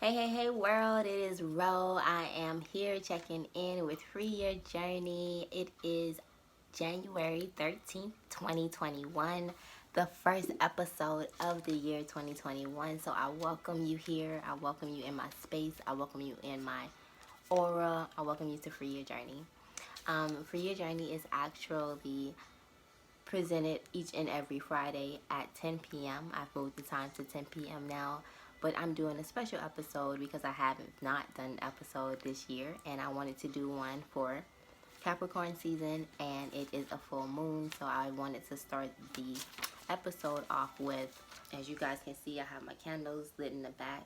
Hey world, it is Ro. I am here checking in with Free Your Journey. It is January 13th, 2021, the first episode of the year 2021. So I welcome you here. I welcome you in my space. I welcome you in my aura. I welcome you to Free Your Journey. Free Your Journey is actually presented each and every Friday at 10 p.m. I've moved the time to 10 p.m. now, but I'm doing a special episode because I haven't not done an episode this year, and I wanted to do one for Capricorn season, and it is a full moon, so I wanted to start the episode off with, as you guys can see, I have my candles lit in the back.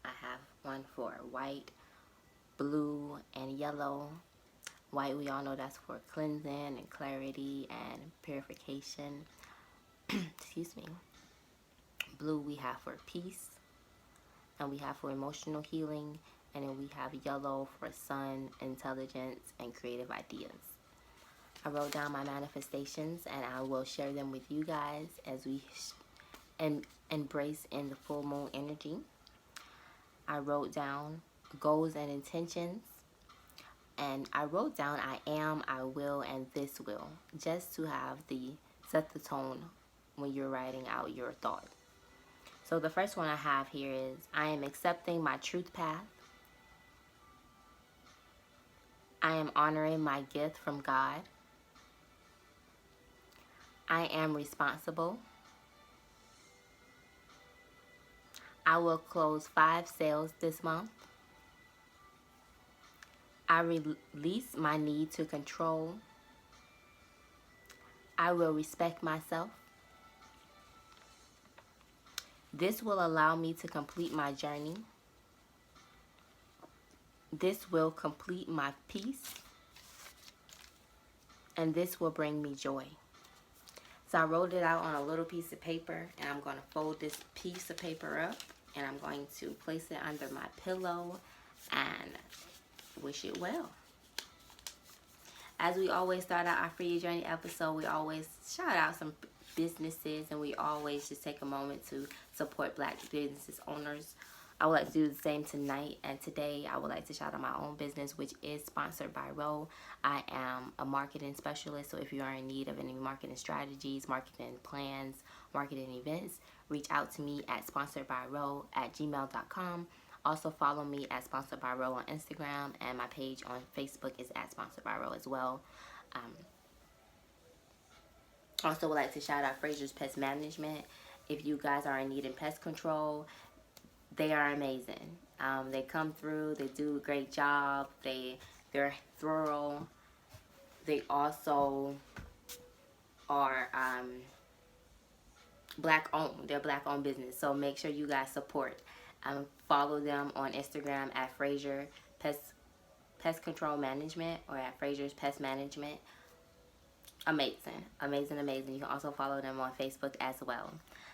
I have one for white, blue, and yellow. White, we all know that's for cleansing and clarity and purification. Excuse me. Blue, we have for peace, and we have for emotional healing, and then we have yellow for sun, intelligence, and creative ideas. I wrote down my manifestations, and I will share them with you guys as we embrace in the full moon energy. I wrote down goals and intentions, and I wrote down I am, I will, and this will, just to have the set the tone when you're writing out your thought. So the first one I have here is I am accepting my truth path. I am honoring my gift from God. I am responsible. I will close 5 sales this month. I release my need to control. I will respect myself. This will allow me to complete my journey. This will complete my peace. And this will bring me joy. So I wrote it out on a little piece of paper, and I'm going to fold this piece of paper up, and I'm going to place it under my pillow and wish it well. As we always start out our Free Your Journey episode, we always shout out some businesses, and we always just take a moment to support Black businesses owners. I would like to do the same tonight, and today I would like to shout out my own business, which is sponsored by Ro. I am a marketing specialist, so if you are in need of any marketing strategies, marketing plans, marketing events, reach out to me at sponsoredbyro@gmail.com. Also follow me at Sponsored by Ro on Instagram, and my page on Facebook is at Sponsored by Ro as well. Also would like to shout out Fraser's Pest Management. If you guys are in need of pest control, they are amazing. They come through, they do a great job, they're thorough. They also are Black owned. They're Black owned business, so make sure you guys support. Follow them on Instagram at Fraser Pest Control Management or at Fraser's Pest Management. Amazing. You can also follow them on Facebook as well.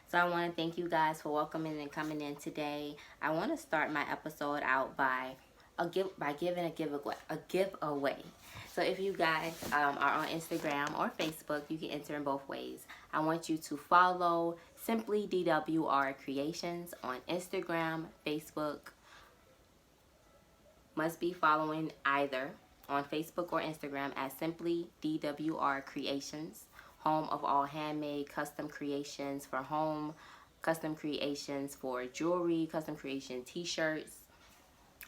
So I want to thank you guys for welcoming and coming in today. I want to start my episode out by giving a giveaway. So if you guys are on Instagram or Facebook, you can enter in both ways. I want you to follow Simply DWR Creations on Instagram, Facebook. Must be following either on Facebook or Instagram at Simply DWR Creations, home of all handmade custom creations for home, custom creations for jewelry, custom creation t-shirts,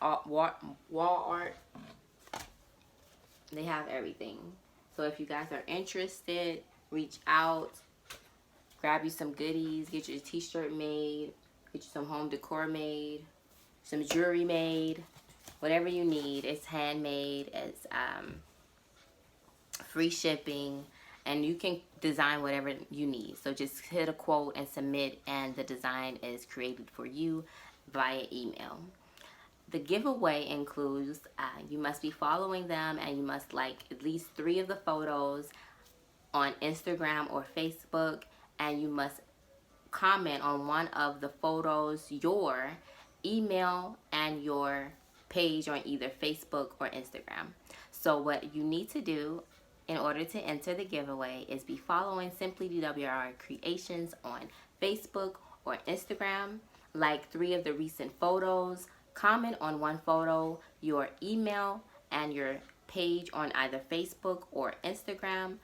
wall art. They have everything. So if you guys are interested, reach out, grab you some goodies, get your t-shirt made, get you some home decor made, some jewelry made. Whatever you need, it's handmade, it's free shipping, and you can design whatever you need. So just hit a quote and submit, and the design is created for you via email. The giveaway includes you must be following them, and you must like at least 3 of the photos on Instagram or Facebook, and you must comment on one of the photos, your email, and your page on either Facebook or Instagram. So what you need to do in order to enter the giveaway is be following Simply DWR Creations on Facebook or Instagram, like 3 of the recent photos, comment on one photo, your email, and your page on either Facebook or Instagram,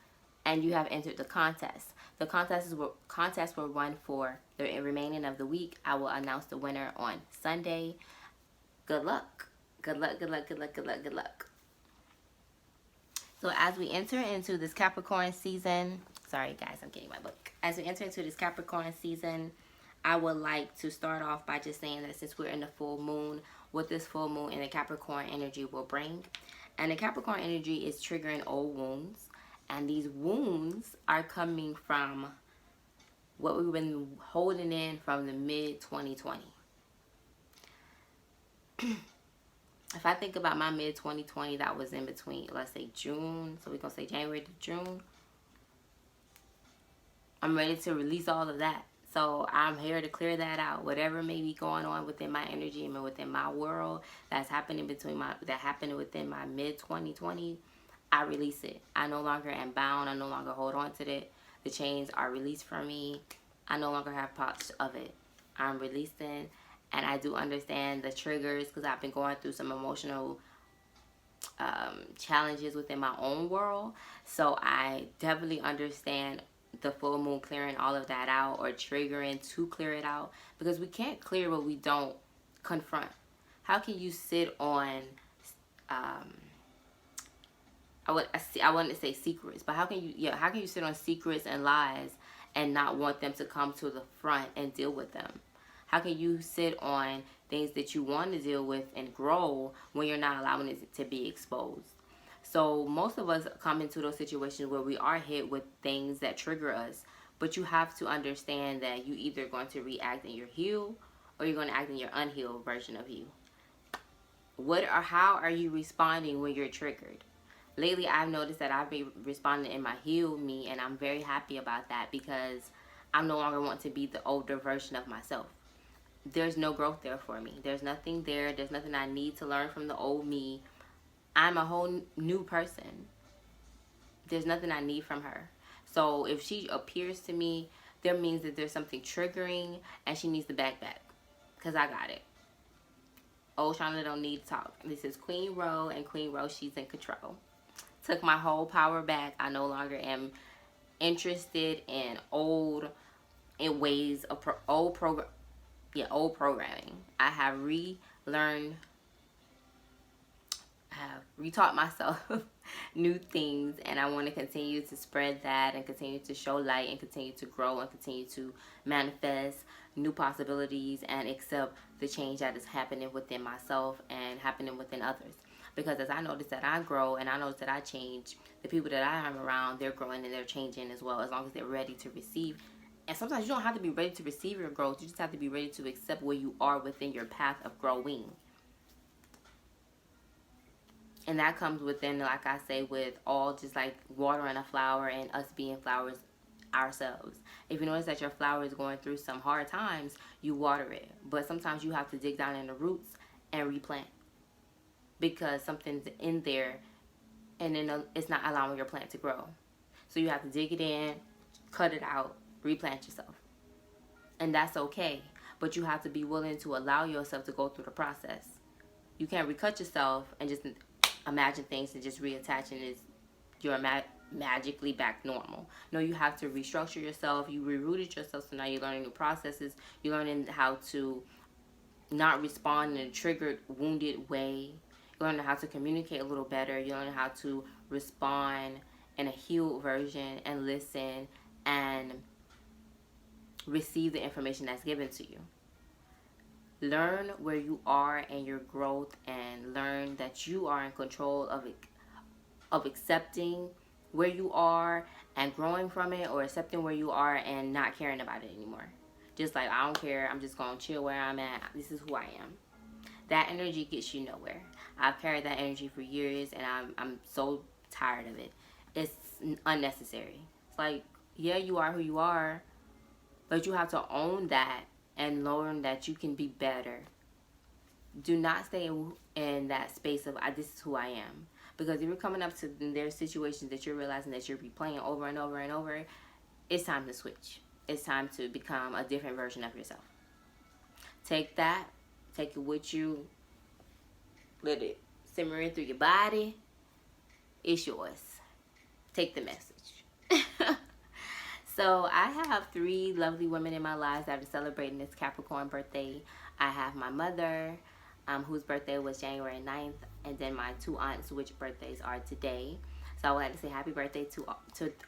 and you have entered the contest. The contest will run for the remaining of the week. I will announce the winner on Sunday. Good luck. Good luck, good luck, good luck, good luck, good luck. So as we enter into this Capricorn season, sorry guys, I'm getting my book. As we enter into this Capricorn season, I would like to start off by just saying that since we're in the full moon, what this full moon and the Capricorn energy will bring. And the Capricorn energy is triggering old wounds. And these wounds are coming from what we've been holding in from the mid-2020. If I think about my mid-2020, that was in between, let's say June. So we're going to say January to June. I'm ready to release all of that. So I'm here to clear that out. Whatever may be going on within my energy and within my world that happened within my mid-2020, I release it. I no longer am bound. I no longer hold on to it. The chains are released from me. I no longer have parts of it. I'm releasing. And I do understand the triggers because I've been going through some emotional challenges within my own world. So I definitely understand the full moon clearing all of that out or triggering to clear it out. Because we can't clear what we don't confront. How can you sit on... I wanted to say secrets, but how can you sit on secrets and lies and not want them to come to the front and deal with them? How can you sit on things that you want to deal with and grow when you're not allowing it to be exposed? So most of us come into those situations where we are hit with things that trigger us, but you have to understand that you either going to react in your healed or you're going to act in your unhealed version of you. How are you responding when you're triggered? Lately, I've noticed that I've been responding in my healed me, and I'm very happy about that because I no longer want to be the older version of myself. There's no growth there for me. There's nothing there. There's nothing I need to learn from the old me. I'm a whole new person. There's nothing I need from her. So if she appears to me, there means that there's something triggering and she needs to back. Because I got it. Old Shauna don't need to talk. This is Queen Ro, and Queen Ro, she's in control. Took my whole power back. I no longer am interested in old ways of old programming. I have relearned, I have retaught myself new things, and I want to continue to spread that and continue to show light and continue to grow and continue to manifest new possibilities and accept the change that is happening within myself and happening within others. Because as I notice that I grow and I notice that I change, the people that I am around, they're growing and they're changing as well, as long as they're ready to receive. And sometimes you don't have to be ready to receive your growth. You just have to be ready to accept where you are within your path of growing. And that comes within, like I say, with all just like watering a flower and us being flowers ourselves. If you notice that your flower is going through some hard times, you water it. But sometimes you have to dig down in the roots and replant. Because something's in there and then it's not allowing your plant to grow. So you have to dig it in, cut it out, replant yourself. And that's okay. But you have to be willing to allow yourself to go through the process. You can't recut yourself and just imagine things and just reattach and you're magically back normal. No, you have to restructure yourself. You rerouted yourself, so now you're learning new processes. You're learning how to not respond in a triggered, wounded way. You're learning how to communicate a little better. You're learning how to respond in a healed version and listen and receive the information that's given to you. Learn where you are in your growth and learn that you are in control of accepting where you are and growing from it, or accepting where you are and not caring about it anymore. Just like, I don't care, I'm just going to chill where I'm at. This is who I am. That energy gets you nowhere. I've carried that energy for years and I'm so tired of it. It's unnecessary. It's like, yeah, you are who you are, but you have to own that and learn that you can be better. Do not stay in that space of, this is who I am. Because if you're coming up to their situations that you're realizing that you're replaying over and over and over, it's time to switch. It's time to become a different version of yourself. Take that, take it with you, let it simmer in through your body. It's yours. Take the message. So I have 3 lovely women in my lives that are celebrating this Capricorn birthday. I have my mother, whose birthday was January 9th, and then my 2 aunts, which birthdays are today. So I would like to say happy birthday to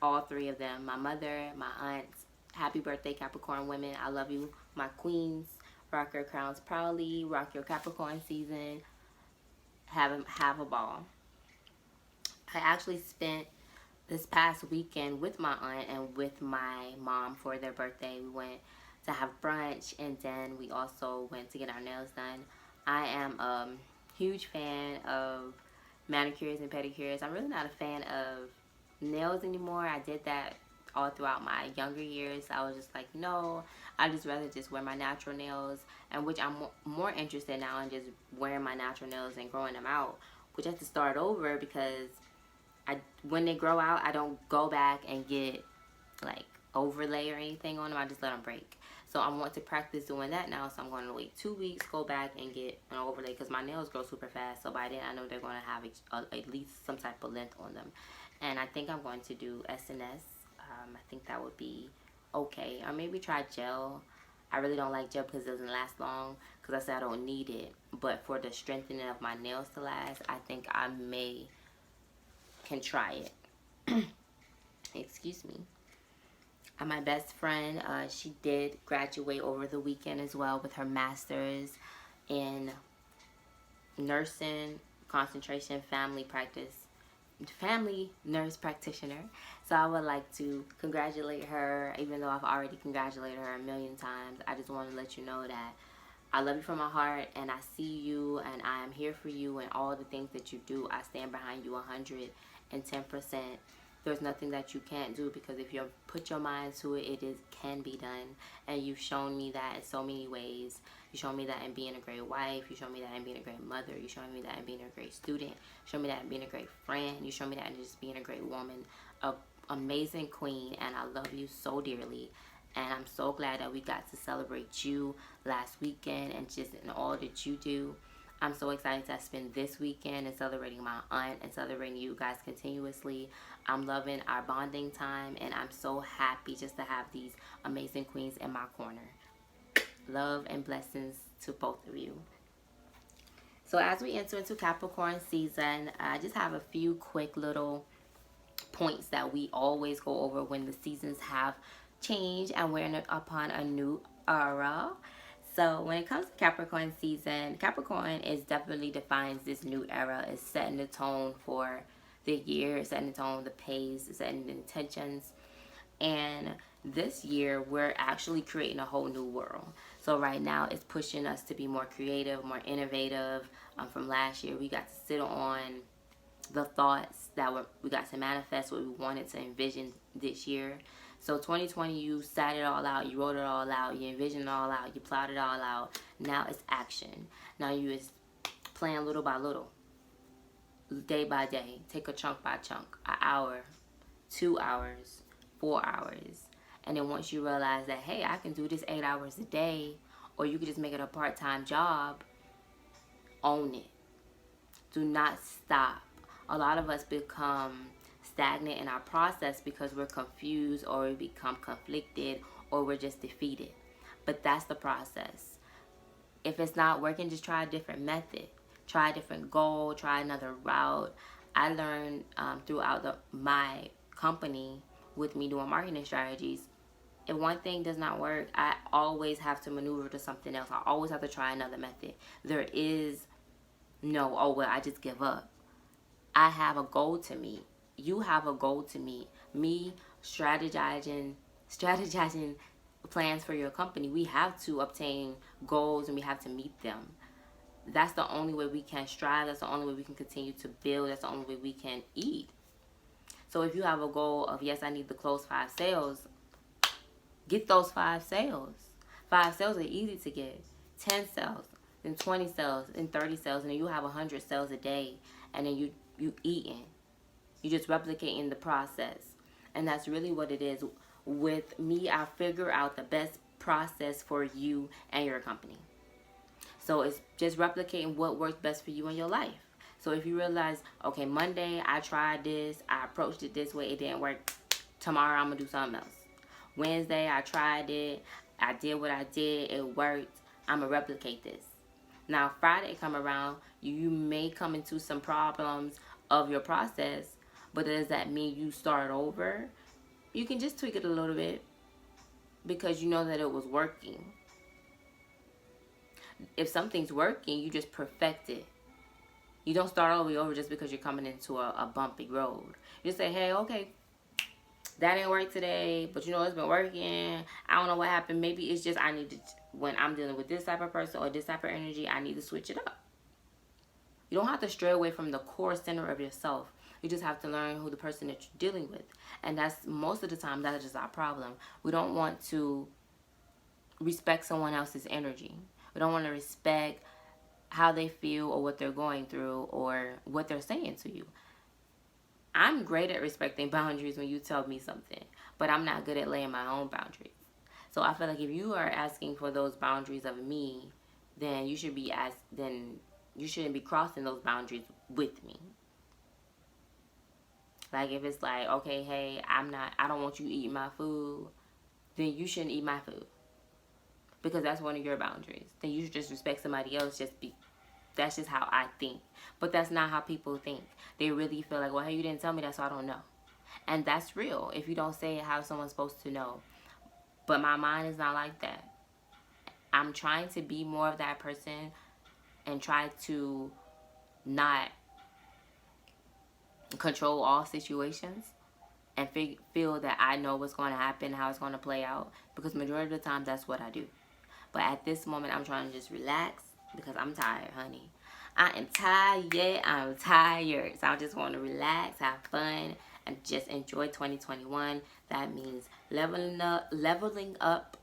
all 3 of them. My mother, my aunts, happy birthday Capricorn women. I love you, my queens. Rock your crowns proudly. Rock your Capricorn season. Have a ball. I actually spent this past weekend with my aunt and with my mom for their birthday. We went to have brunch, and then we also went to get our nails done. I am a huge fan of manicures and pedicures. I'm really not a fan of nails anymore. I did that all throughout my younger years. I was just like, no, I just rather just wear my natural nails, and which I'm more interested now in just wearing my natural nails and growing them out, which I have to start over because when they grow out, I don't go back and get like overlay or anything on them. I just let them break. So I want to practice doing that now. So I'm going to wait 2 weeks, go back and get an overlay because my nails grow super fast. So by then I know they're going to have at least some type of length on them. And I think I'm going to do SNS. I think that would be okay. Or maybe try gel. I really don't like gel because it doesn't last long because I said I don't need it. But for the strengthening of my nails to last, I think I can try it. Excuse me. My best friend, she did graduate over the weekend as well with her master's in nursing, concentration, family nurse practitioner. So I would like to congratulate her, even though I've already congratulated her a million times. I just want to let you know that I love you from my heart, and I see you, and I am here for you, and all the things that you do, I stand behind you 110%. There's nothing that you can't do, because if you put your mind to it, can be done. And you've shown me that in so many ways. You showed me that in being a great wife. You showed me that in being a great mother. You showed me that in being a great student. You showed me that in being a great friend. You showed me that in just being a great woman, an amazing queen, and I love you so dearly. And I'm so glad that we got to celebrate you last weekend and just in all that you do. I'm so excited to spend this weekend and celebrating my aunt and celebrating you guys continuously. I'm loving our bonding time, and I'm so happy just to have these amazing queens in my corner. Love and blessings to both of you. So as we enter into Capricorn season, I just have a few quick little points that we always go over when the seasons have changed and we're upon a new era. So when it comes to Capricorn season, Capricorn definitely defines this new era. It's setting the tone for the year, setting the tone, the pace, setting the intentions. And this year, we're actually creating a whole new world. So right now, it's pushing us to be more creative, more innovative. From last year, we got to sit on the thoughts that we got to manifest what we wanted to envision this year. So 2020, you sat it all out, you wrote it all out, you envisioned it all out, you plotted it all out. Now it's action. Now you is playing little by little, day by day. Take a chunk by chunk, an hour, 2 hours, 4 hours. And then once you realize that, hey, I can do this 8 hours a day, or you can just make it a part-time job, own it. Do not stop. A lot of us become stagnant in our process because we're confused, or we become conflicted, or we're just defeated. But that's the process. If it's not working, just try a different method. Try a different goal. Try another route. I learned throughout my company with me doing marketing strategies, if one thing does not work, I always have to maneuver to something else. I always have to try another method. There is no, oh, well, I just give up. I have a goal to meet. You have a goal to meet. Me strategizing plans for your company. We have to obtain goals and we have to meet them. That's the only way we can strive. That's the only way we can continue to build. That's the only way we can eat. So if you have a goal of, yes, I need to close 5 sales, get those 5 sales. 5 sales are easy to get. 10 sales, then 20 sales, then 30 sales, and then you have 100 sales a day, and then you eating. You just replicating the process. And that's really what it is. With me, I figure out the best process for you and your company. So it's just replicating what works best for you in your life. So if you realize, okay, Monday I tried this, I approached it this way, it didn't work. Tomorrow I'm gonna do something else. Wednesday I tried it, I did what I did, it worked. I'm gonna replicate this. Now Friday come around, you may come into some problems of your process, but does that mean you start over? You can just tweak it a little bit because you know that it was working. If something's working, you just perfect it. You don't start all the way over just because you're coming into a bumpy road. You say, hey, okay, that didn't work today, but you know, it's been working. I don't know what happened. Maybe it's just I need to, when I'm dealing with this type of person or this type of energy, I need to switch it up. You don't have to stray away from the core center of yourself. You just have to learn who the person that you're dealing with. And that's, most of the time, that is just our problem. We don't want to respect someone else's energy. We don't want to respect how they feel or what they're going through or what they're saying to you. I'm great at respecting boundaries when you tell me something, but I'm not good at laying my own boundaries. So I feel like if you are asking for those boundaries of me, then you should be then you shouldn't be crossing those boundaries with me. Like if it's like, okay, hey, I don't want you eating my food, then you shouldn't eat my food. Because that's one of your boundaries. Then you should just respect somebody else. That's just how I think. But that's not how people think. They really feel like, well, hey, you didn't tell me that, so I don't know. And that's real. If you don't say it, how is someone supposed to know? But my mind is not like that. I'm trying to be more of that person and try to not control all situations and feel that I know what's going to happen, how it's going to play out. Because majority of the time, that's what I do. But at this moment, I'm trying to just relax because I'm tired, honey. I am tired. I'm tired. So I just want to relax, have fun, and just enjoy 2021. That means leveling up,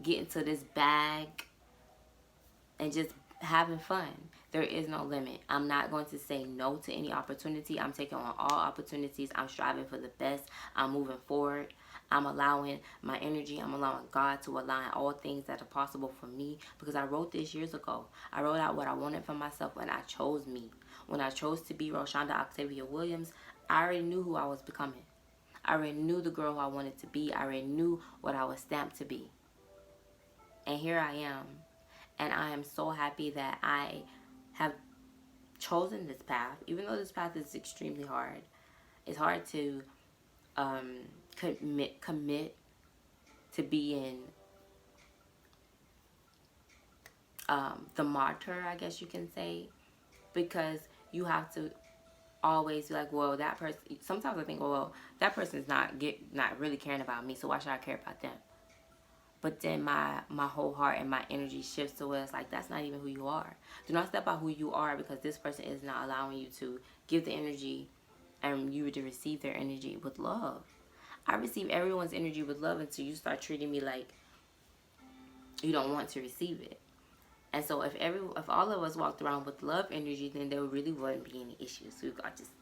getting to this bag, and just having fun. There is no limit. I'm not going to say no to any opportunity. I'm taking on all opportunities. I'm striving for the best. I'm moving forward. I'm allowing my energy. I'm allowing God to align all things that are possible for me. Because I wrote this years ago. I wrote out what I wanted for myself when I chose me. When I chose to be Roshonda Octavia Williams, I already knew who I was becoming. I already knew the girl who I wanted to be. I already knew what I was stamped to be. And here I am. And I am so happy that I have chosen this path. Even though this path is extremely hard. It's hard to commit to being the martyr, I guess you can say, because you have to always be like, well, that person. Sometimes I think, well, that person is not really caring about me, so why should I care about them? But then my whole heart and my energy shifts to where it's like, that's not even who you are. Do not step out who you are because this person is not allowing you to give the energy and you to receive their energy with love. I receive everyone's energy with love until you start treating me like you don't want to receive it. And so if all of us walked around with love energy, then there really wouldn't be any issues. So we got to just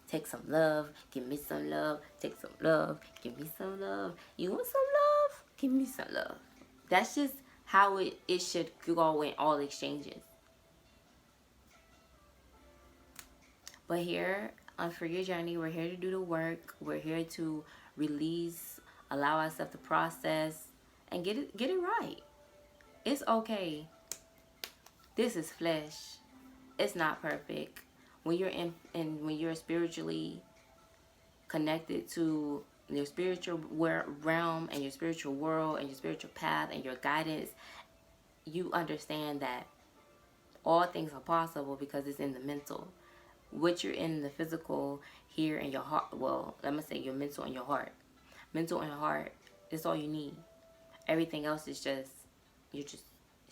take some love, give me some love, take some love, give me some love. You want some love? Give me some love. That's just how it should go in all exchanges. But here on Free Your Journey, we're here to do the work. We're here to release, allow ourselves to process, and get it right. It's okay. This is flesh. It's not perfect. When you're when you're spiritually connected to your spiritual realm and your spiritual world and your spiritual path and your guidance, you understand that all things are possible because it's in the mental. What you're in the physical here in your heart, well, let me say your mental and your heart. Mental and heart, that's all you need. Everything else is just, it's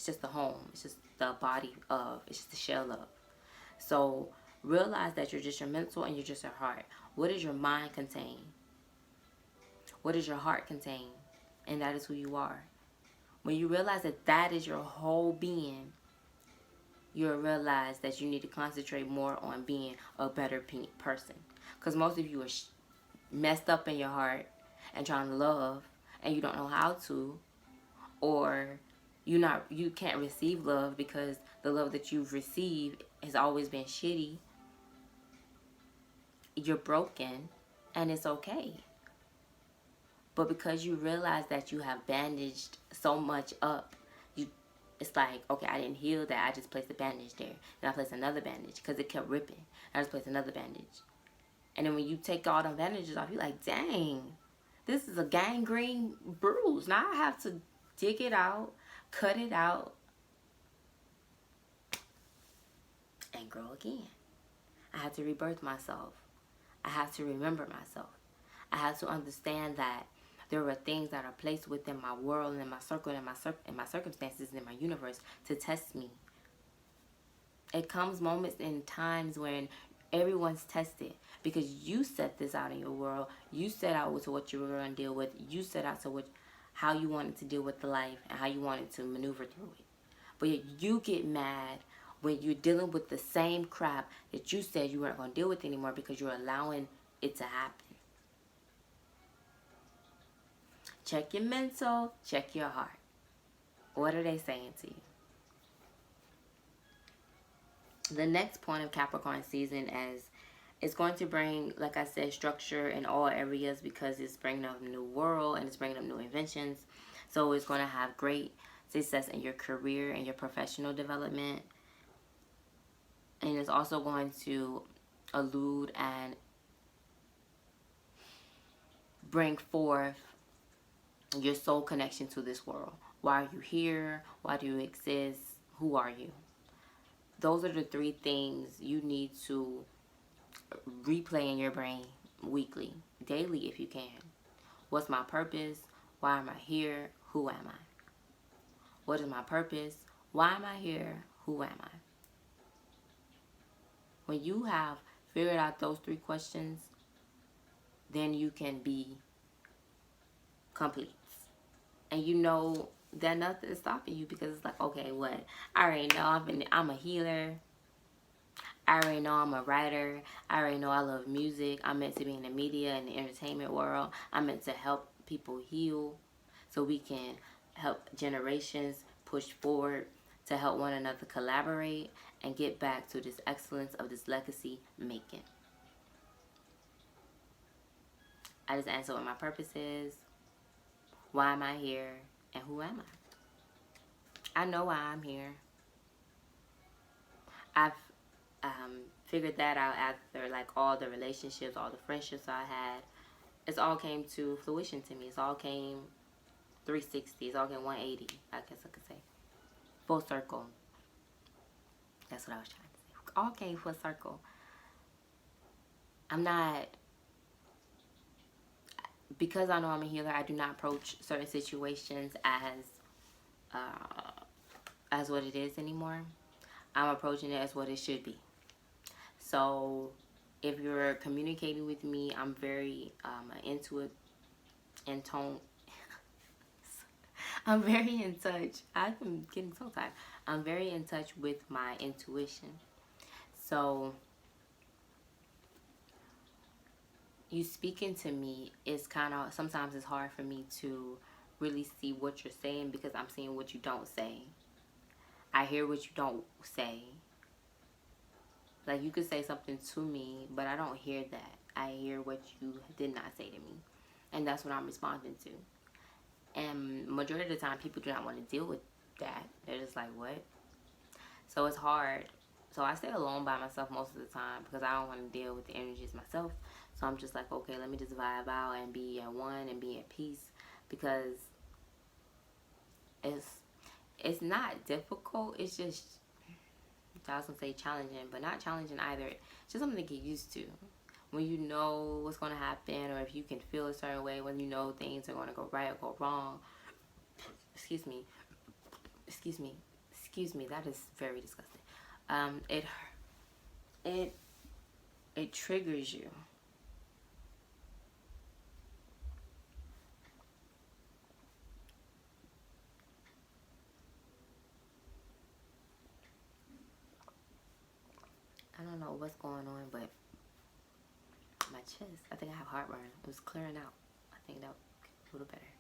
just the home. It's just the body of, it's just the shell of. So realize that you're just your mental and you're just your heart. What does your mind contain? What does your heart contain? And that is who you are. When you realize that that is your whole being, you'll realize that you need to concentrate more on being a better person. Because most of you are messed up in your heart and trying to love and you don't know how to, or You can't receive love because the love that you've received has always been shitty. You're broken, and it's okay. But because you realize that you have bandaged so much up, it's like, okay, I didn't heal that. I just placed a bandage there. Then I placed another bandage because it kept ripping. I just placed another bandage. And then when you take all the bandages off, you're like, dang, this is a gangrene bruise. Now I have to dig it out, cut it out, and grow again. I have to rebirth myself. I have to remember myself. I have to understand that there are things that are placed within my world and in my circle and my circumstances and in my universe to test me. It comes moments and times when everyone's tested because you set this out in your world. You set out to what you were going to deal with. You set out to how you wanted to deal with the life and how you wanted to maneuver through it. But yet you get mad when you're dealing with the same crap that you said you weren't going to deal with anymore because you're allowing it to happen. Check your mental, check your heart. What are they saying to you? The next point of Capricorn season is it's going to bring, like I said, structure in all areas because it's bringing up a new world and it's bringing up new inventions. So it's going to have great success in your career and your professional development. And it's also going to allude and bring forth your soul connection to this world. Why are you here? Why do you exist? Who are you? Those are the three things you need to replay in your brain weekly, daily if you can. What's my purpose? Why am I here? Who am I? What is my purpose? Why am I here? Who am I? When you have figured out those three questions, then you can be complete. And you know that nothing is stopping you because it's like, okay, what? I already know I'm a healer. I already know I'm a writer. I already know I love music. I'm meant to be in the media and the entertainment world. I'm meant to help people heal so we can help generations push forward to help one another collaborate and get back to this excellence of this legacy making. I just answered what my purpose is. Why am I here? And who am I? I know why I'm here. I've figured that out after like all the relationships, all the friendships I had. It's all came to fruition to me. It's all came 360. It's all came 180, I guess I could say. Full circle. That's what I was trying to say. All came full circle. I'm not, because I know I'm a healer, I do not approach certain situations as what it is anymore. I'm approaching it as what it should be. So if you're communicating with me, I'm very into it in tone. I'm very in touch. I'm getting so tired. I'm very in touch with my intuition. So you speaking to me is kind of, sometimes it's hard for me to really see what you're saying because I'm seeing what you don't say. I hear what you don't say. Like you could say something to me, but I don't hear that. I hear what you did not say to me. And that's what I'm responding to. And majority of the time, people do not want to deal with that. They're just like, what? So it's hard. So I stay alone by myself most of the time because I don't want to deal with the energies myself. So I'm just like, okay, let me just vibe out and be at one and be at peace because it's not difficult. It's just, I was going to say challenging, but not challenging either. It's just something to get used to. When you know what's going to happen, or if you can feel a certain way, when you know things are going to go right or go wrong. Excuse me, that is very disgusting. It triggers you. I don't know what's going on, but my chest, I think I have heartburn. It was clearing out. I think that was a little better.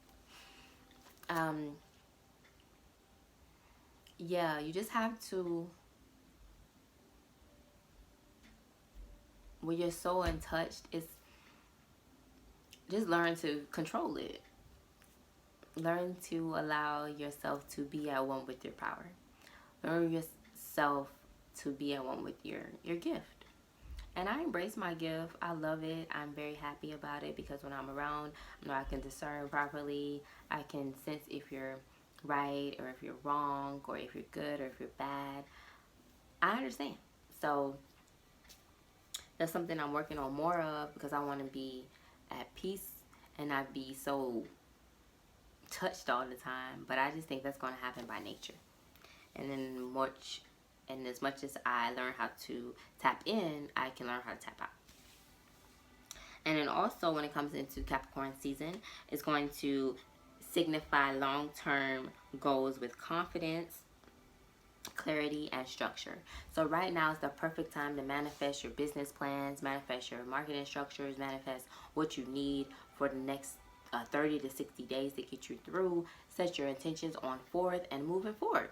yeah, you just have to, when you're so untouched, it's just learn to control it. Learn to allow yourself to be at one with your power. Learn yourself to be at one with your gift. And I embrace my gift. I love it. I'm very happy about it because when I'm around, I know I can discern properly. I can sense if you're right or if you're wrong or if you're good or if you're bad. I understand. So that's something I'm working on more of because I want to be at peace and not be so touched all the time. But I just think that's going to happen by nature. And then as much as I learn how to tap in, I can learn how to tap out. And then also when it comes into Capricorn season, it's going to signify long-term goals with confidence, clarity, and structure. So right now is the perfect time to manifest your business plans, manifest your marketing structures, manifest what you need for the next 30 to 60 days to get you through. Set your intentions on forth and moving forward.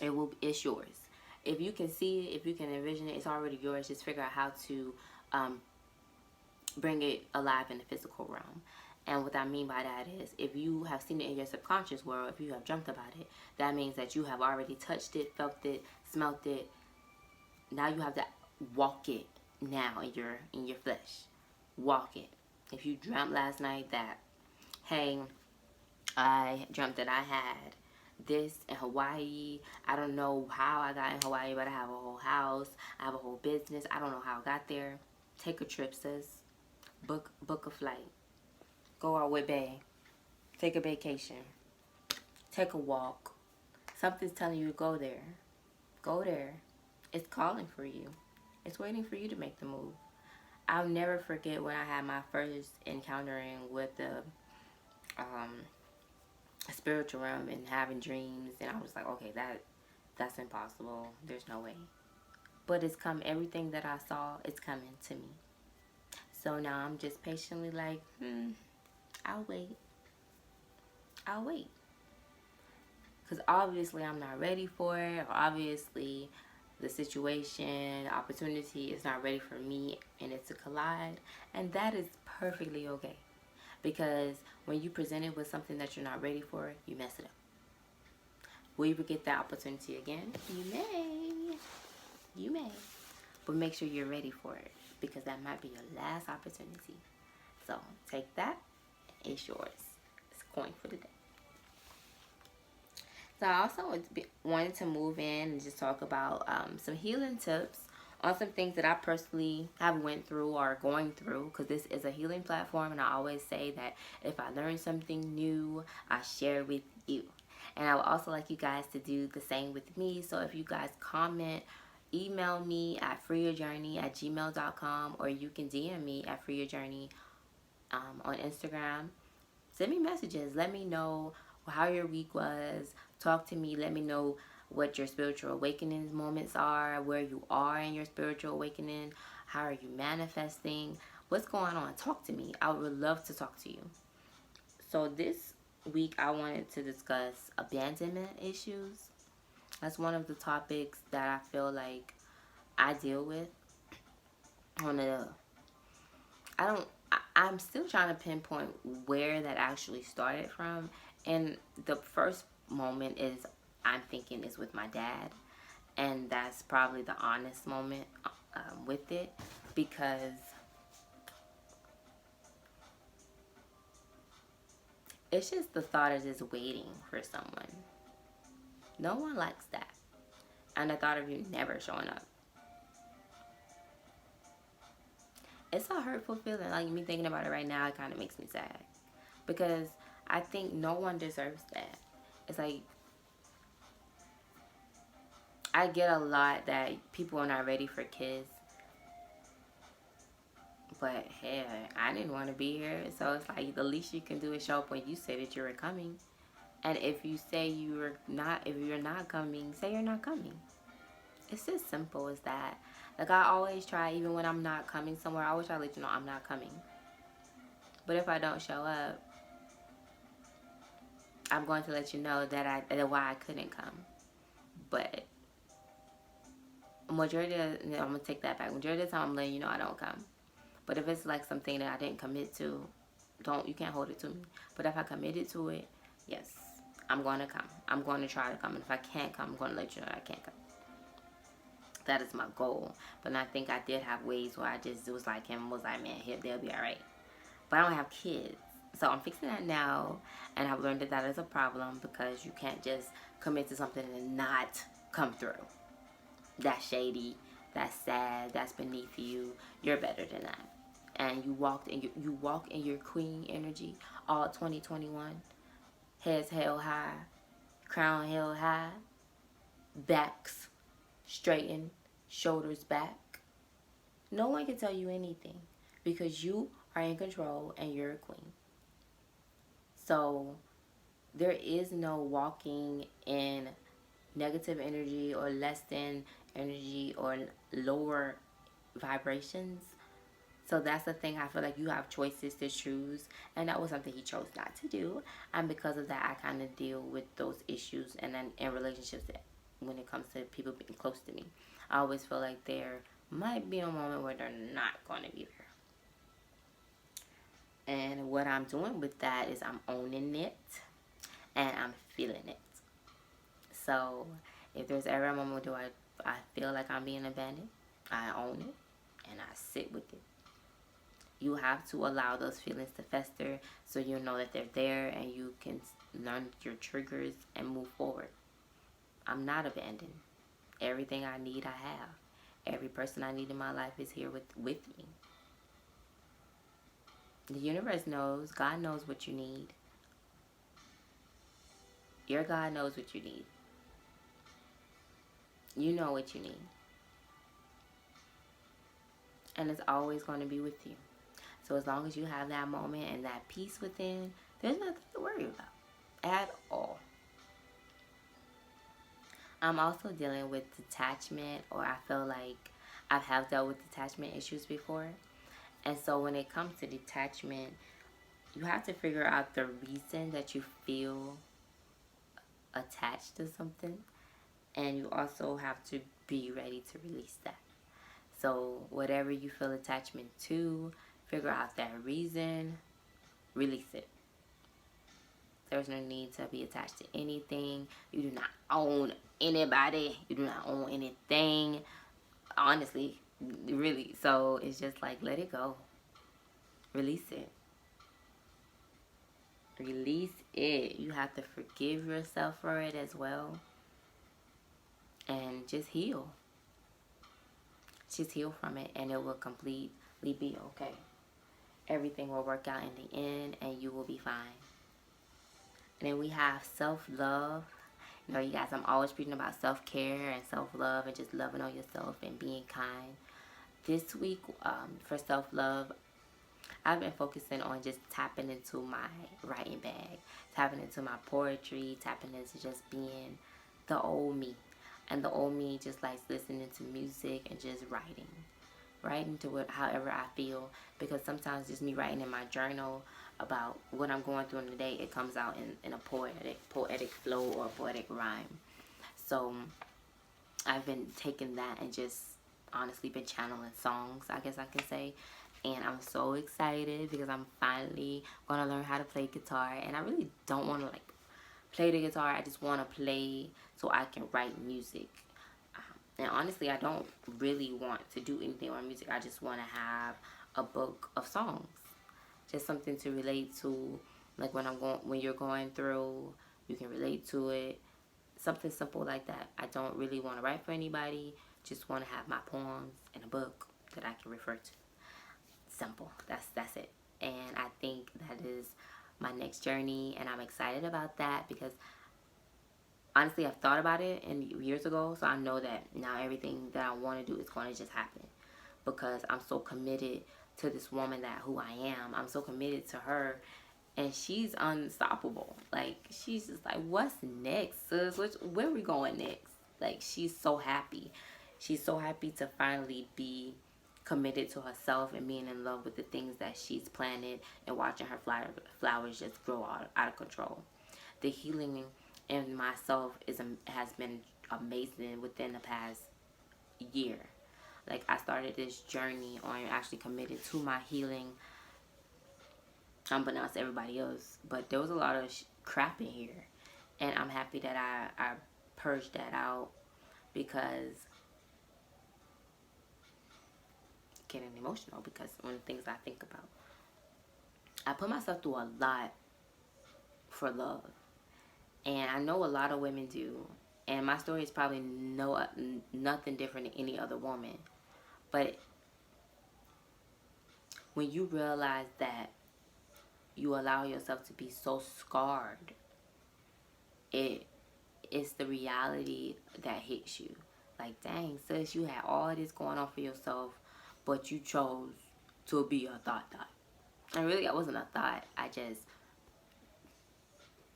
It's yours. If you can see it, if you can envision it, it's already yours. Just figure out how to bring it alive in the physical realm. And what I mean by that is, if you have seen it in your subconscious world, if you have dreamt about it, that means that you have already touched it, felt it, smelt it. Now you have to walk it now in your flesh. Walk it. If you dreamt last night that, hey, I dreamt that I had this in Hawaii. I don't know how I got in Hawaii, but I have a whole house. I have a whole business. I don't know how I got there. Take a trip, sis. Book a flight. Go out with bae. Take a vacation. Take a walk. Something's telling you to go there. Go there. It's calling for you. It's waiting for you to make the move. I'll never forget when I had my first encountering with the spiritual realm and having dreams, and I was like, okay, that's impossible. There's no way. But it's come. Everything that I saw, it's coming to me. So now I'm just patiently like, I'll wait. I'll wait. Because obviously I'm not ready for it. Or obviously the situation, the opportunity is not ready for me and it to collide. And that is perfectly okay. Because when you present it with something that you're not ready for, you mess it up. Will you get that opportunity again? You may. You may. But make sure you're ready for it. Because that might be your last opportunity. So take that. It's yours. It's coin for the day. So I also wanted to move in and just talk about some healing tips on some things that I personally have went through or going through, because this is a healing platform, and I always say that if I learn something new, I share with you. And I would also like you guys to do the same with me. So if you guys comment, email me at freeyourjourney@gmail.com, or you can DM me at freeyourjourney on Instagram. Send me messages. Let me know how your week was. Talk to me. Let me know what your spiritual awakening moments are, where you are in your spiritual awakening. How are you manifesting? What's going on? Talk to me. I would love to talk to you. So this week I wanted to discuss abandonment issues. That's one of the topics that I feel like I deal with on a I'm still trying to pinpoint where that actually started from. And the first moment is I'm thinking is with my dad. And that's probably the honest moment with it. Because it's just the thought of just waiting for someone. No one likes that. And the thought of you never showing up. It's a hurtful feeling. Like, me thinking about it right now, it kind of makes me sad. Because I think no one deserves that. It's like, I get a lot that people are not ready for kids. But hey, I didn't want to be here. So it's like, the least you can do is show up when you say that you're coming. And if you say you're not coming, say you're not coming. It's as simple as that. Like, I always try, even when I'm not coming somewhere, I always try to let you know I'm not coming. But if I don't show up, I'm going to let you know that why I couldn't come. But majority of, I'm gonna take that back. Majority of the time, I'm letting you know I don't come. But if it's like something that I didn't commit to, you can't hold it to me. But if I committed to it, yes, I'm going to come. I'm going to try to come. And if I can't come, I'm going to let you know I can't come. That is my goal. But I think I did have ways where I just was like him, was like, man, they'll be all right. But I don't have kids. So I'm fixing that now. And I've learned that is a problem because you can't just commit to something and not come through. That's shady. That's sad. That's beneath you. You're better than that. And you walk in your queen energy all 2021. Heads held high, crown held high, backs straightened, shoulders back. No one can tell you anything because you are in control and you're a queen. So there is no walking in negative energy or less than energy or lower vibrations. So that's the thing. I feel like you have choices to choose, and that was something he chose not to do. And because of that, I kind of deal with those issues, and then in relationships, that when it comes to people being close to me, I always feel like there might be a moment where they're not going to be there. And what I'm doing with that is I'm owning it, and I'm feeling it. So if there's ever a moment where I feel like I'm being abandoned, I own it, and I sit with it. You have to allow those feelings to fester so you know that they're there and you can learn your triggers and move forward. I'm not abandoned. Everything I need, I have. Every person I need in my life is here with me. The universe knows. God knows what you need. Your God knows what you need. You know what you need. And it's always going to be with you. So as long as you have that moment and that peace within, there's nothing to worry about at all. I'm also dealing with detachment, or I feel like I have dealt with detachment issues before. And so when it comes to detachment, you have to figure out the reason that you feel attached to something. And you also have to be ready to release that. So whatever you feel attachment to, figure out that reason, release it. There's no need to be attached to anything. You do not own anybody. You do not own anything. Honestly, really. So it's just like, let it go. Release it. Release it. You have to forgive yourself for it as well. And just heal. Just heal from it, and it will completely be okay. Everything will work out in the end, and you will be fine. And then we have self-love. You know, you guys, I'm always preaching about self-care and self-love and just loving on yourself and being kind. This week, for self-love, I've been focusing on just tapping into my writing bag, tapping into my poetry, tapping into just being the old me. And the old me just likes listening to music and just writing to it however I feel, because sometimes just me writing in my journal about what I'm going through in the day, it comes out in a poetic flow or poetic rhyme. So I've been taking that and just honestly been channeling songs, I guess I can say. And I'm so excited because I'm finally gonna learn how to play guitar. And I really don't want to like play the guitar. I just want to play so I can write music. And honestly, I don't really want to do anything on music. I just want to have a book of songs, just something to relate to. Like when you're going through, you can relate to it. Something simple like that. I don't really want to write for anybody. Just want to have my poems in a book that I can refer to. Simple. That's it. And I think that is my next journey, and I'm excited about that because honestly, I've thought about it years ago, so I know that now everything that I want to do is going to just happen because I'm so committed to this woman who I am. I'm so committed to her, and she's unstoppable. Like, she's just like, what's next, sis? Where are we going next? Like, she's so happy. She's so happy to finally be committed to herself and being in love with the things that she's planted and watching her flowers just grow out of control. The healing in myself has been amazing within the past year. Like, I started this journey on actually committed to my healing, unbeknownst to everybody else. But there was a lot of crap in here. And I'm happy that I purged that out, because getting emotional, because one of the things I think about, I put myself through a lot for love. And I know a lot of women do. And my story is probably nothing different than any other woman. But when you realize that you allow yourself to be so scarred, it's the reality that hits you. Like, dang, sis, you had all this going on for yourself, but you chose to be a thought. And really, I wasn't a thought. I just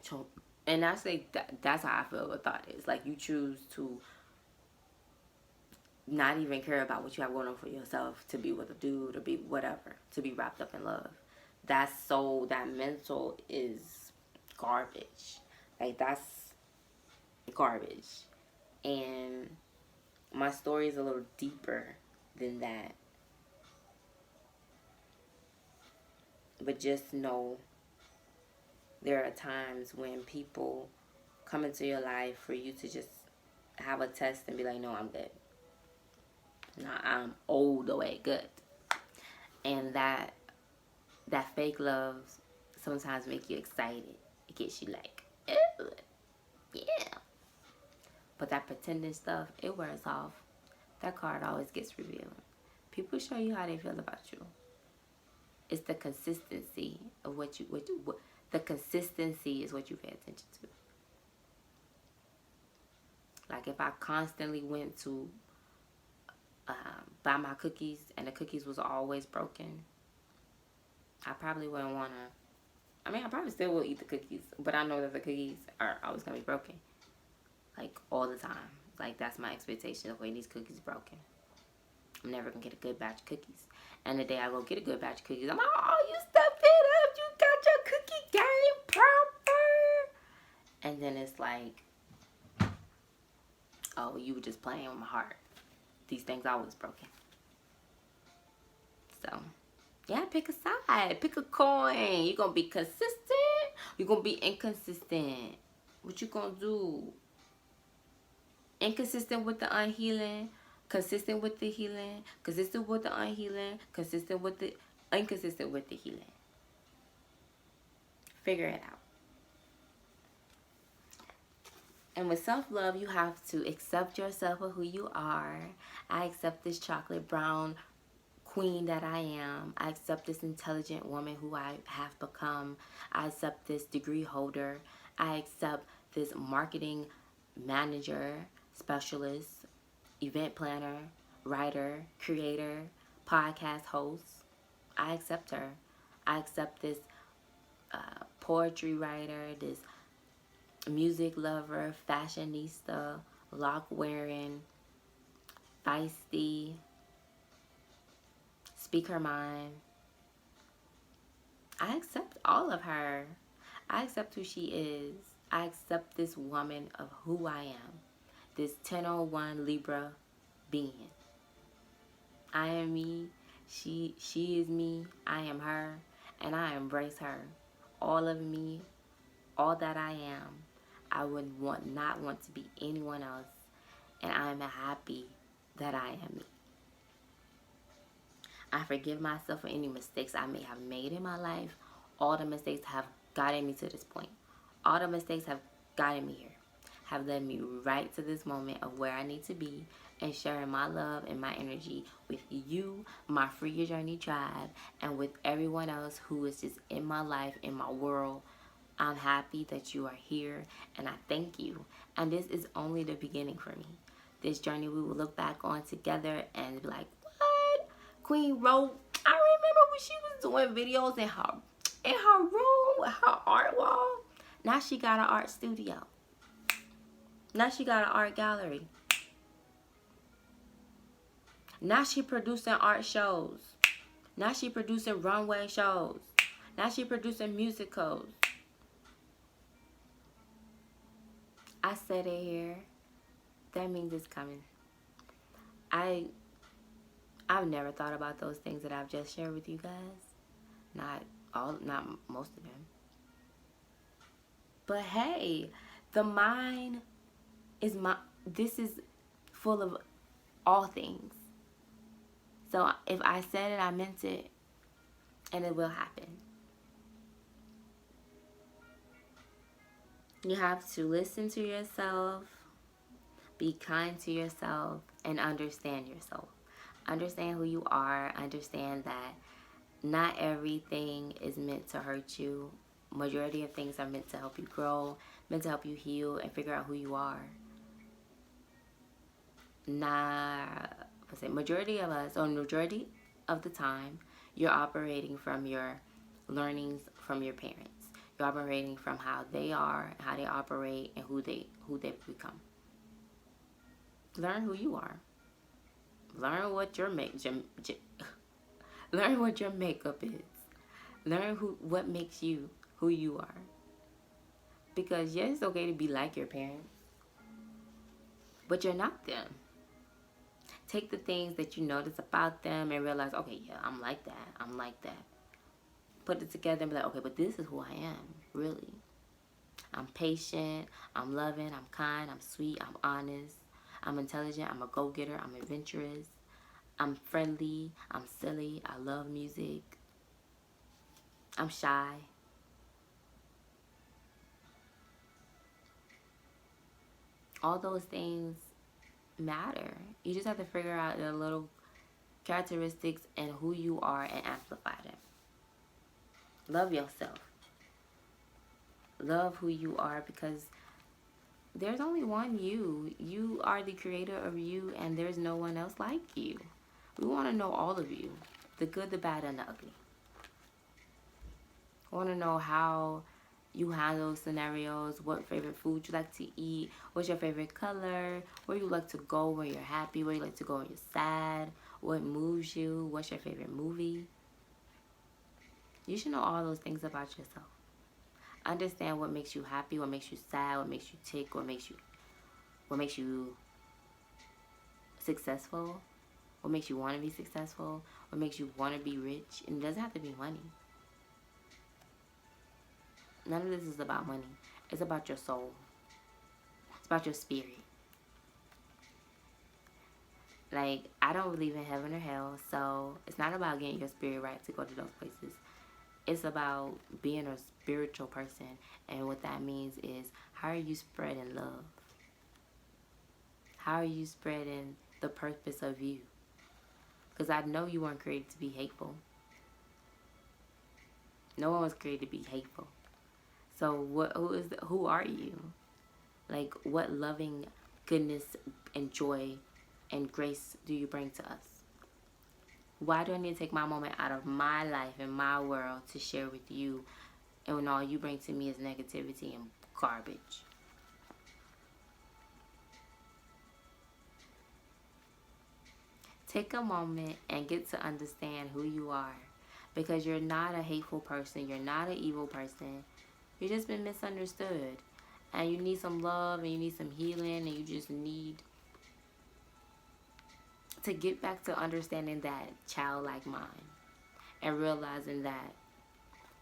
chose. And I say that's how I feel a thought is. Like, you choose to not even care about what you have going on for yourself to be with a dude or be whatever, to be wrapped up in love. That mental is garbage. Like, that's garbage. And my story is a little deeper than that. But just know there are times when people come into your life for you to just have a test and be like, no, I'm good. No, I'm all the way good. And that fake love sometimes make you excited. It gets you like, ew, yeah. But that pretending stuff, it wears off. That card always gets revealed. People show you how they feel about you. It's the consistency of what the consistency is what you pay attention to. Like, if I constantly went to buy my cookies and the cookies was always broken, I probably wouldn't want to. I mean, I probably still will eat the cookies, but I know that the cookies are always going to be broken. Like, all the time. Like, that's my expectation of when these cookies broken. I'm never going to get a good batch of cookies. And the day I go get a good batch of cookies, I'm like, oh, you stepped it up. You got your cookie game proper. And then it's like, oh, you were just playing with my heart. These things always broken. So, yeah, pick a side. Pick a coin. You're going to be consistent. You're going to be inconsistent. What you going to do? Inconsistent with the unhealing. Consistent with the healing. Consistent with the unhealing. Consistent with the inconsistent with the healing. Figure it out. And with self-love, you have to accept yourself for who you are. I accept this chocolate brown queen that I am. I accept this intelligent woman who I have become. I accept this degree holder. I accept this marketing manager, specialist, event planner, writer, creator, podcast host. I accept her. I accept this poetry writer, this music lover, fashionista, lock wearing, feisty, speak her mind. I accept all of her. I accept who she is. I accept this woman of who I am. This 1001 Libra being. I am me. She is me. I am her. And I embrace her. All of me. All that I am. I would not want to be anyone else. And I am happy that I am me. I forgive myself for any mistakes I may have made in my life. All the mistakes have gotten me to this point. All the mistakes have gotten me here. Have led me right to this moment of where I need to be and sharing my love and my energy with you, my Free Your Journey tribe, and with everyone else who is just in my life, in my world. I'm happy that you are here, and I thank you. And this is only the beginning for me. This journey we will look back on together and be like, what? Queen wrote. I remember when she was doing videos in her room with her art wall. Now she got an art studio. Now she got an art gallery. Now she producing art shows. Now she producing runway shows. Now she producing musicals. I said it here that means it's coming. I've never thought about those things that I've just shared with you guys. Not most of them. But hey, the mind is this is full of all things. So if I said it, I meant it, and it will happen. You have to listen to yourself, be kind to yourself, and understand yourself. Understand who you are. Understand that not everything is meant to hurt you. Majority of things are meant to help you grow, meant to help you heal and figure out who you are. Majority of us, or majority of the time, you're operating from your learnings from your parents. You're operating from how they are, how they operate, and who they become. Learn who you are. Learn what your learn what your makeup is. Learn what makes you who you are. Because yes, it's okay to be like your parents, but you're not them. Take the things that you notice about them and realize, okay, yeah, I'm like that. I'm like that. Put it together and be like, okay, but this is who I am, really. I'm patient, I'm loving, I'm kind, I'm sweet, I'm honest, I'm intelligent, I'm a go-getter, I'm adventurous, I'm friendly, I'm silly, I love music, I'm shy. All those things matter. You just have to figure out the little characteristics and who you are and amplify them. Love yourself. Love who you are, because there's only one you. You are the creator of you, and there's no one else like you. We want to know all of you, the good, the bad, and the ugly. We want to know how you handle scenarios, what favorite food you like to eat, what's your favorite color, where you like to go when you're happy, where you like to go when you're sad, what moves you, what's your favorite movie. You should know all those things about yourself. Understand what makes you happy, what makes you sad, what makes you tick, what makes you successful, what makes you want to be successful, what makes you want to be rich. And it doesn't have to be money. None of this is about money. It's about your soul. It's about your spirit. Like, I don't believe in heaven or hell, so it's not about getting your spirit right to go to those places. It's about being a spiritual person, and what that means is, how are you spreading love? How are you spreading the purpose of you? Because I know you weren't created to be hateful. No one was created to be hateful. So who are you? Like, what loving goodness and joy and grace do you bring to us? Why do I need to take my moment out of my life and my world to share with you, and when all you bring to me is negativity and garbage? Take a moment and get to understand who you are, because you're not a hateful person. You're not an evil person. You've just been misunderstood, and you need some love, and you need some healing, and you just need to get back to understanding that childlike mind and realizing that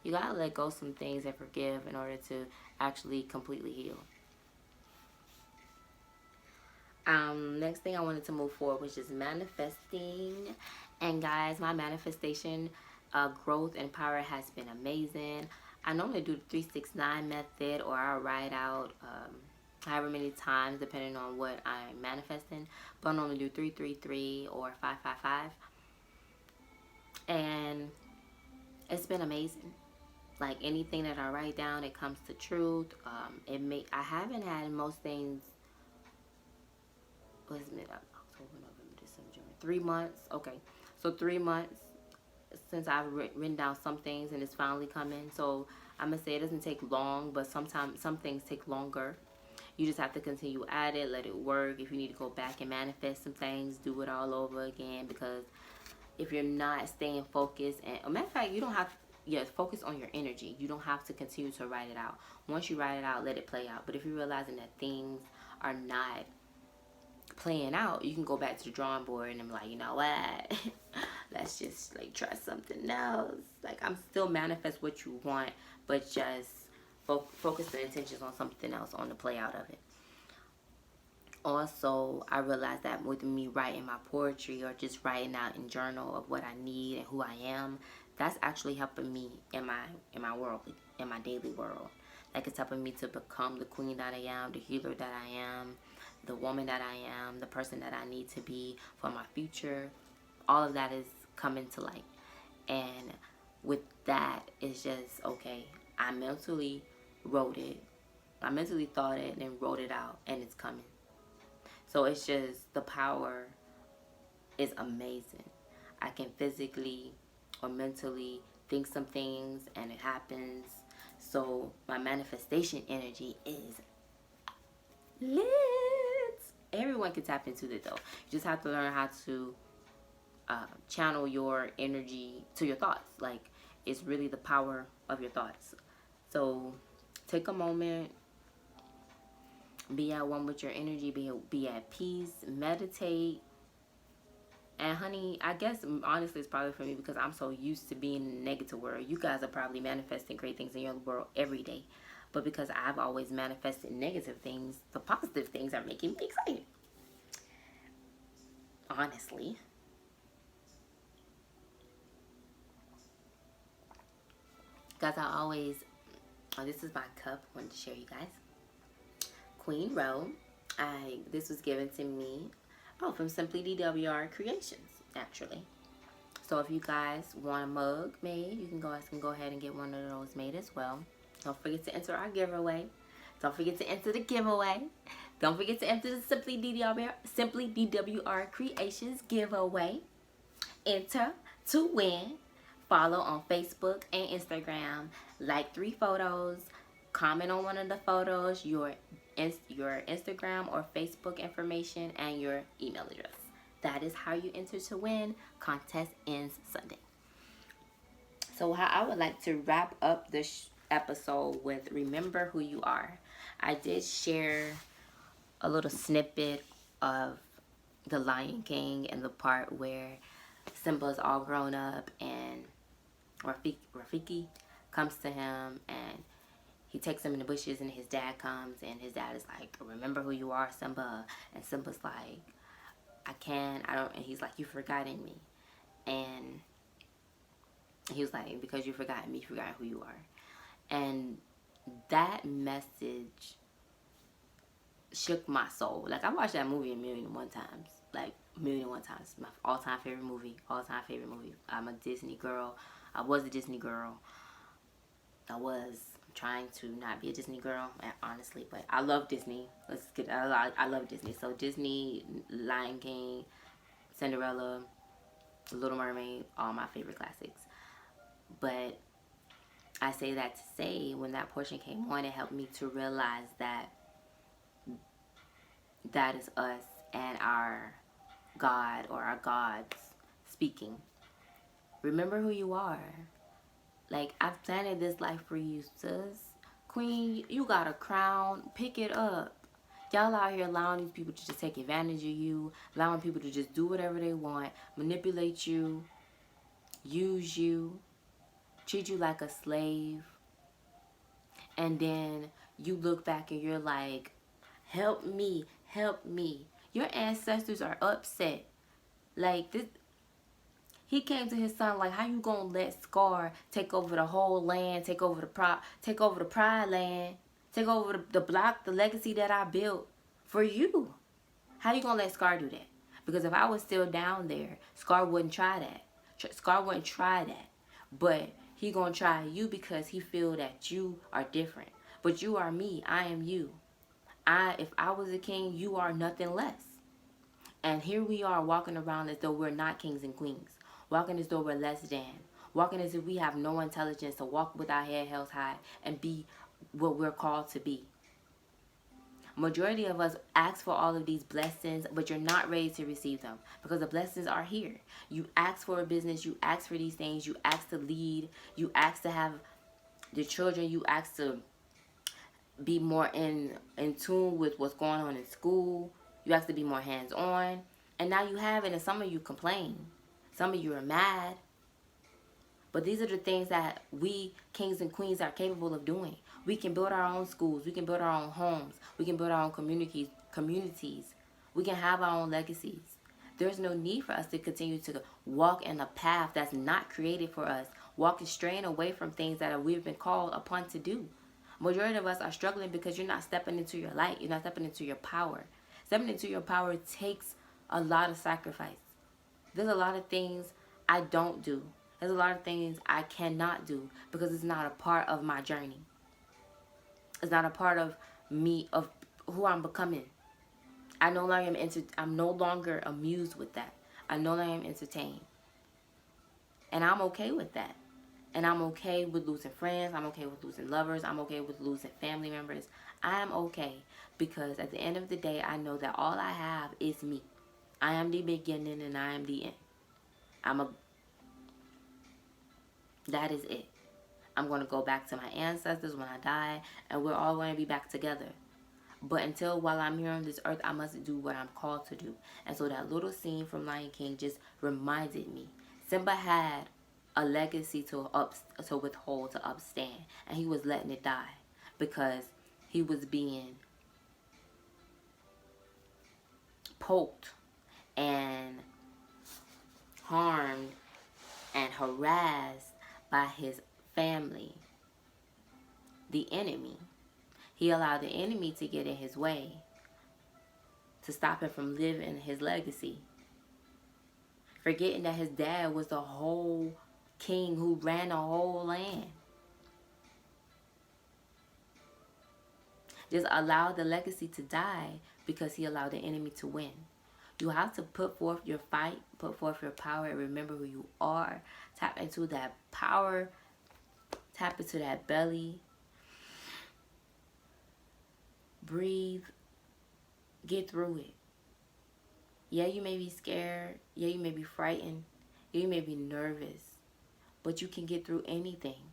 you gotta let go some things and forgive in order to actually completely heal. Next thing I wanted to move forward, which is manifesting. And guys, my manifestation growth and power has been amazing. I normally do the 369 method, or I'll write out however many times depending on what I'm manifesting, but I normally do 333 or 555, and it's been amazing. Like, anything that I write down, it comes to truth. I haven't had most things. What's it? October, November, December, January. 3 months. Okay, so 3 months since I've written down some things, and it's finally coming. So I'm gonna say it doesn't take long, but sometimes some things take longer. You just have to continue at it, let it work. If you need to go back and manifest some things, do it all over again. Because if you're not staying focused, and a matter of fact, you don't have focus on your energy. You don't have to continue to write it out. Once you write it out, let it play out. But if you're realizing that things are not playing out, you can go back to the drawing board and I'm like, you know what? Let's just like try something else. Like, I'm still manifest what you want, but just focus the intentions on something else, on the play out of it. Also, I realized that with me writing my poetry or just writing out in journal of what I need and who I am, that's actually helping me in my world, in my daily world. Like, it's helping me to become the queen that I am, the healer that I am, the woman that I am, the person that I need to be for my future. All of that is coming to light. And with that, it's just, okay, I mentally wrote it. I mentally thought it and then wrote it out, and it's coming. So it's just, the power is amazing. I can physically or mentally think some things and it happens. So my manifestation energy is lit. Everyone can tap into it though. You just have to learn how to channel your energy to your thoughts. Like, it's really the power of your thoughts. So take a moment, be at one with your energy, be at peace, meditate. And honey, I guess honestly it's probably for me because I'm so used to being in the negative world. You guys are probably manifesting great things in your world every day. But because I've always manifested negative things, the positive things are making me excited. Honestly. Guys, I always, this is my cup. I wanted to share you guys. Queen Row. This was given to me, from Simply DWR Creations, actually. So if you guys want a mug made, you can go ahead and get one of those made as well. Don't forget to enter our giveaway. Don't forget to enter the giveaway. Don't forget to enter the Simply DWR Creations giveaway. Enter to win. Follow on Facebook and Instagram. Like 3 photos. Comment on one of the photos, your Instagram or Facebook information, and your email address. That is how you enter to win. Contest ends Sunday. So how I would like to wrap up this episode with remember who you are. I did share a little snippet of The Lion King and the part where Simba's all grown up and Rafiki comes to him and he takes him in the bushes and his dad comes and his dad is like, remember who you are, Simba. And Simba's like, I don't, and he's like, you've forgotten me. And he was like, because you've forgotten me, you forgot who you are. And that message shook my soul. Like, I watched that movie a million and one times. Like, a million and one times. My all-time favorite movie. All-time favorite movie. I'm a Disney girl. I was a Disney girl. I'm trying to not be a Disney girl, honestly, but I love Disney. I love Disney. So Disney, Lion King, Cinderella, Little Mermaid, all my favorite classics. But I say that to say, when that portion came on, it helped me to realize that that is us and our God or our gods speaking. Remember who you are. Like, I've planted this life for you, sis. Queen, you got a crown. Pick it up. Y'all out here allowing these people to just take advantage of you. Allowing people to just do whatever they want. Manipulate you. Use you. Treat you like a slave. And then you look back and you're like, help me. Help me. Your ancestors are upset. Like, this... He came to his son like, how you gonna let Scar take over the whole land, take over the Pride land, take over the block, the legacy that I built for you? How you gonna let Scar do that? Because if I was still down there, Scar wouldn't try that. Scar wouldn't try that. But he gonna try you because he feel that you are different. But you are me. I am you. If I was a king, you are nothing less. And here we are walking around as though we're not kings and queens. Walking as though we're less than. Walking as if we have no intelligence to walk with our head held high and be what we're called to be. Majority of us ask for all of these blessings, but you're not ready to receive them because the blessings are here. You ask for a business, you ask for these things, you ask to lead, you ask to have the children, you ask to be more in tune with what's going on in school. You asked to be more hands-on. And now you have it, and some of you complain. Some of you are mad. But these are the things that we kings and queens are capable of doing. We can build our own schools. We can build our own homes. We can build our own communities. We can have our own legacies. There's no need for us to continue to walk in a path that's not created for us. Walking straying away from things that we've been called upon to do. Majority of us are struggling because you're not stepping into your light. You're not stepping into your power. Stepping into your power takes a lot of sacrifice. There's a lot of things I don't do. There's a lot of things I cannot do because it's not a part of my journey. It's not a part of me, of who I'm becoming. I'm no longer amused with that. I no longer am entertained. And I'm okay with that. And I'm okay with losing friends. I'm okay with losing lovers. I'm okay with losing family members. I'm okay because at the end of the day, I know that all I have is me. I am the beginning and I am the end. That is it. I'm going to go back to my ancestors when I die, and we're all going to be back together. But while I'm here on this earth, I must do what I'm called to do. And so that little scene from Lion King just reminded me. Simba had a legacy to withhold, to upstand, and he was letting it die because he was being poked and harmed and harassed by his family, the enemy. He allowed the enemy to get in his way to stop him from living his legacy. Forgetting that his dad was the whole king who ran the whole land. Just allowed the legacy to die because he allowed the enemy to win. You have to put forth your fight, put forth your power, and remember who you are. Tap into that power. Tap into that belly. Breathe. Get through it. Yeah, you may be scared. Yeah, you may be frightened. Yeah, you may be nervous. But you can get through anything.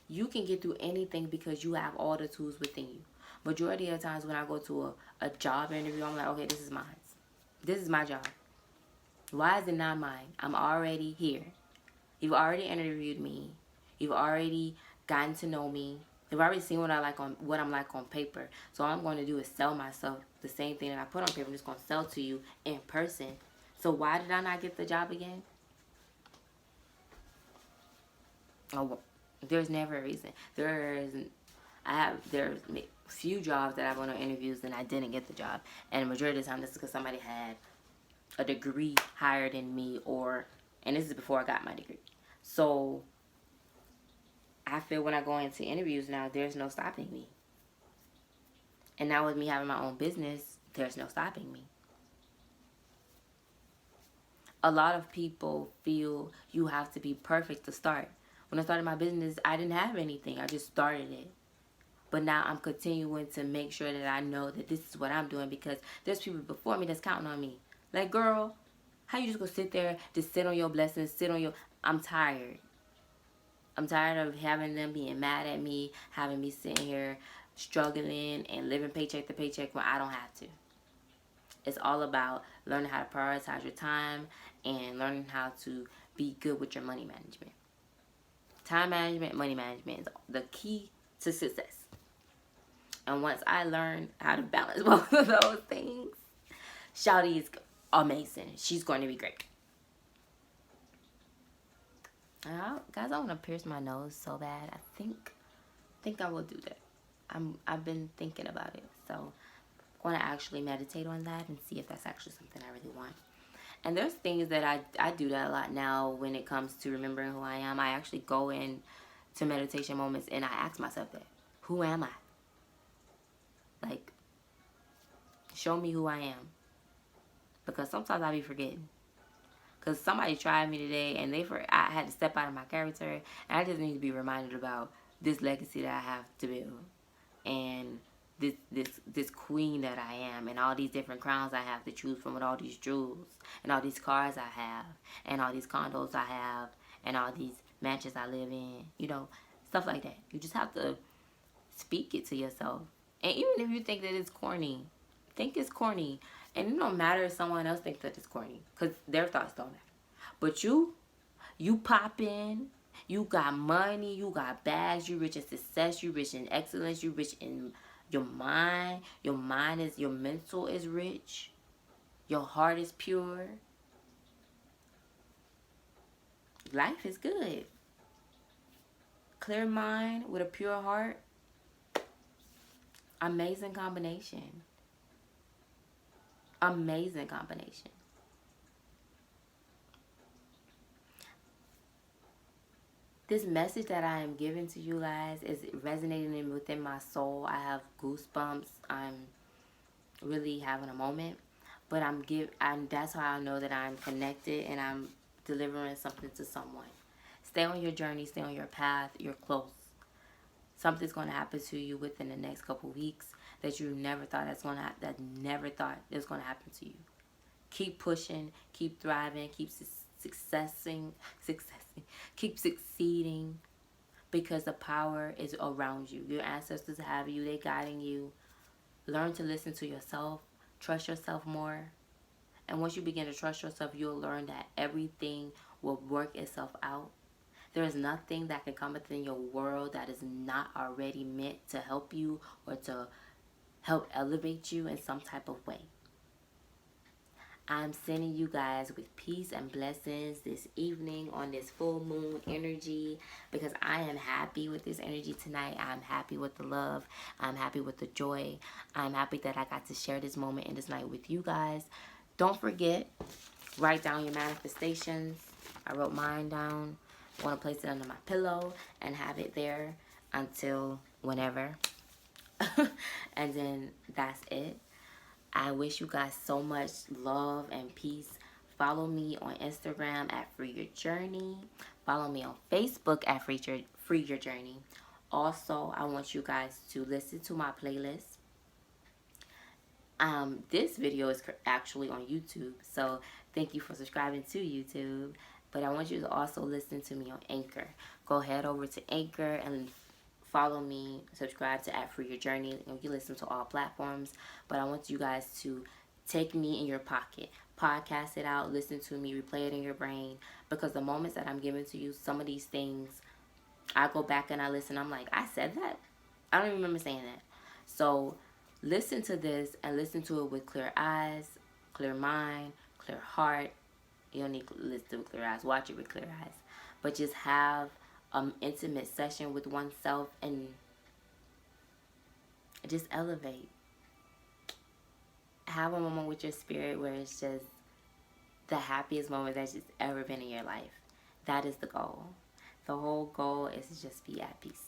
You can get through anything because you have all the tools within you. Majority of the times when I go to a job interview, I'm like, okay, this is mine. This is my job. Why is it not mine? I'm already here. You've already interviewed me. You've already gotten to know me. You've already seen what I'm like on paper. So all I'm going to do is sell myself the same thing that I put on paper. I'm just going to sell to you in person. So why did I not get the job again? Oh, there's never a reason. There's few jobs that I've gone on interviews and I didn't get the job. And the majority of the time, this is because somebody had a degree higher than me, and this is before I got my degree. So I feel when I go into interviews now, there's no stopping me. And now with me having my own business, there's no stopping me. A lot of people feel you have to be perfect to start. When I started my business, I didn't have anything. I just started it. But now I'm continuing to make sure that I know that this is what I'm doing because there's people before me that's counting on me. Like, girl, how you just gonna sit there, just sit on your blessings, I'm tired. I'm tired of having them being mad at me, having me sitting here struggling and living paycheck to paycheck when I don't have to. It's all about learning how to prioritize your time and learning how to be good with your money management. Time management, money management is the key to success. And once I learned how to balance both of those things, Shawty is amazing. She's going to be great. Guys, I want to pierce my nose so bad. I think I will do that. I've been thinking about it. So I'm going to actually meditate on that and see if that's actually something I really want. And there's things that I do that a lot now when it comes to remembering who I am. I actually go in to meditation moments and I ask myself that. Who am I? Like, show me who I am. Because sometimes I be forgetting. Because somebody tried me today and I had to step out of my character. And I just need to be reminded about this legacy that I have to build. And this queen that I am. And all these different crowns I have to choose from. And all these jewels. And all these cars I have. And all these condos I have. And all these mansions I live in. You know, stuff like that. You just have to speak it to yourself. And even if you think that it's corny, think it's corny. And it don't matter if someone else thinks that it's corny, because their thoughts don't matter. But you pop in, you got money, you got bags, you rich in success, you rich in excellence, you rich in your mind. Your mental is rich. Your heart is pure. Life is good. Clear mind with a pure heart. Amazing combination. Amazing combination. This message that I am giving to you guys is resonating within my soul. I have goosebumps. I'm really having a moment. But that's how I know that I'm connected and I'm delivering something to someone. Stay on your journey, stay on your path, you're close. Something's going to happen to you within the next couple weeks that you never thought never thought it was going to happen to you. Keep pushing, keep thriving, keep keep succeeding, because the power is around you. Your ancestors have you, they're guiding you. Learn to listen to yourself, trust yourself more. And once you begin to trust yourself, you'll learn that everything will work itself out. There is nothing that can come within your world that is not already meant to help you or to help elevate you in some type of way. I'm sending you guys with peace and blessings this evening on this full moon energy, because I am happy with this energy tonight. I'm happy with the love. I'm happy with the joy. I'm happy that I got to share this moment and this night with you guys. Don't forget, write down your manifestations. I wrote mine down. I want to place it under my pillow and have it there until whenever. And then that's it. I wish you guys so much love and peace. Follow me on Instagram at Free Your Journey. Follow me on Facebook at Free Your Journey. Also, I want you guys to listen to my playlist. This video is actually on YouTube, so thank you for subscribing to YouTube. But I want you to also listen to me on Anchor. Go head over to Anchor and follow me, subscribe to at Free Your Journey, and you listen to all platforms. But I want you guys to take me in your pocket, podcast it out, listen to me, replay it in your brain, because the moments that I'm giving to you, some of these things, I go back and I listen, I'm like, I said that? I don't even remember saying that. So listen to this and listen to it with clear eyes, clear mind, clear heart. You don't need to listen to it with clear eyes, watch it with clear eyes. But just have intimate session with oneself and just elevate. Have a moment with your spirit where it's just the happiest moment that's just ever been in your life. That is the goal. The whole goal is to just be at peace.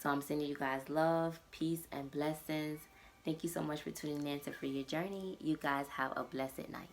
So I'm sending you guys love, peace, and blessings. Thank you so much for tuning in to Free Your Journey. You guys have a blessed night.